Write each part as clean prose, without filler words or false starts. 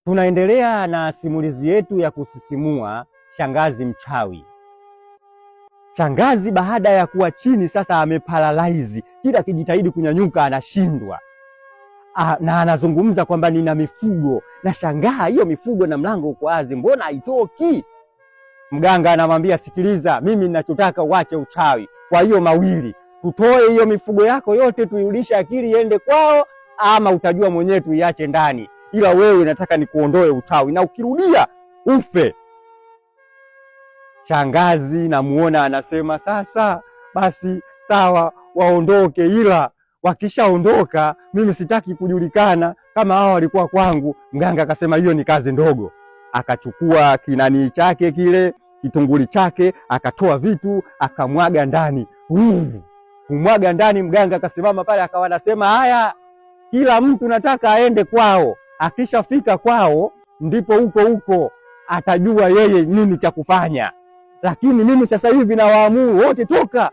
Tunaendelea na simulizi yetu ya kusisimua, Shangazi Mchawi. Shangazi baada ya kuwa chini sasa ameparalyze, kila kijitahidi kunyanyuka anashindwa. Na anazungumza kwamba nina mifugo, na shangaa hiyo mifugo na mlango uko wazi, mbona haitoki? Mganga anamwambia, sikiliza, mimi ninachotaka uache uchawi. Kwa hiyo mawili, tutoe hiyo mifugo yako yote tuirudishe akili iende kwao, ama utajua mwenyewe tuiache ndani. Ila wewe nataka nikuondoe uchawi na ukirudia ufe. Shangazi namuona anasema, sasa basi sawa, waondoke, ila wakishaondoka mimi sitaki kujulikana kama hao walikuwa kwangu. Mganga akasema hiyo ni kazi ndogo. Akachukua kinani chake kile kitunguli chake, akatoa vitu akamwaga ndani. Kumwaga ndani, mganga akasimama pale akawa anasema, haya, kila mtu nataka aende kwao. Akishafika kwao ndipo huko atajua yeye nini cha kufanya, lakini mimi sasa hivi nawaamuru wote toka.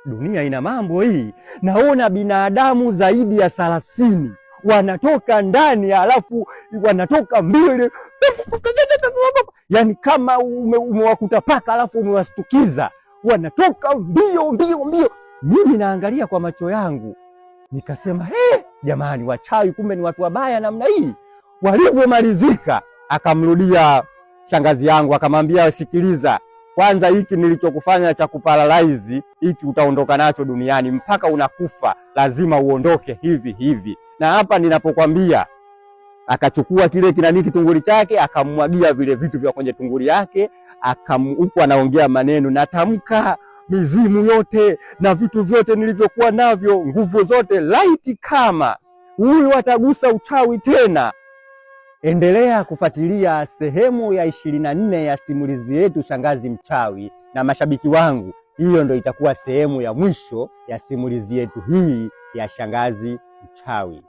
Dunia ina mambo hii. Naona binadamu zaidi ya 30 wanatoka ndani, alafu wanatoka mbele, yani kama umewakuta paka alafu umewastukiza, wanatoka mbio. Mimi naangalia kwa macho yangu nikasema, jamani, wachawi kumbe ni watu wabaya namna hii. Walivyomalizika akamrudia shangazi yangu akamwambia, sikiliza, kwanza hiki nilichokufanya cha kuparalyze hiki utaondoka nacho duniani mpaka unakufa, lazima uondoke hivi. Na hapa ninapokuambia, akachukua kile kinani kitunguli chake akamwagia vile vitu vya kwenye tunguli yake, huko anaongea maneno, natamka mizimu yote na vitu vyote nilivyokuwa navyo, nguvu zote, laiti kama huyu atagusa uchawi tena. Endelea kufuatilia sehemu ya 24 ya simulizi yetu Shangazi Mchawi. Na mashabiki wangu, hiyo ndo itakuwa sehemu ya mwisho ya simulizi yetu hii ya Shangazi Mchawi.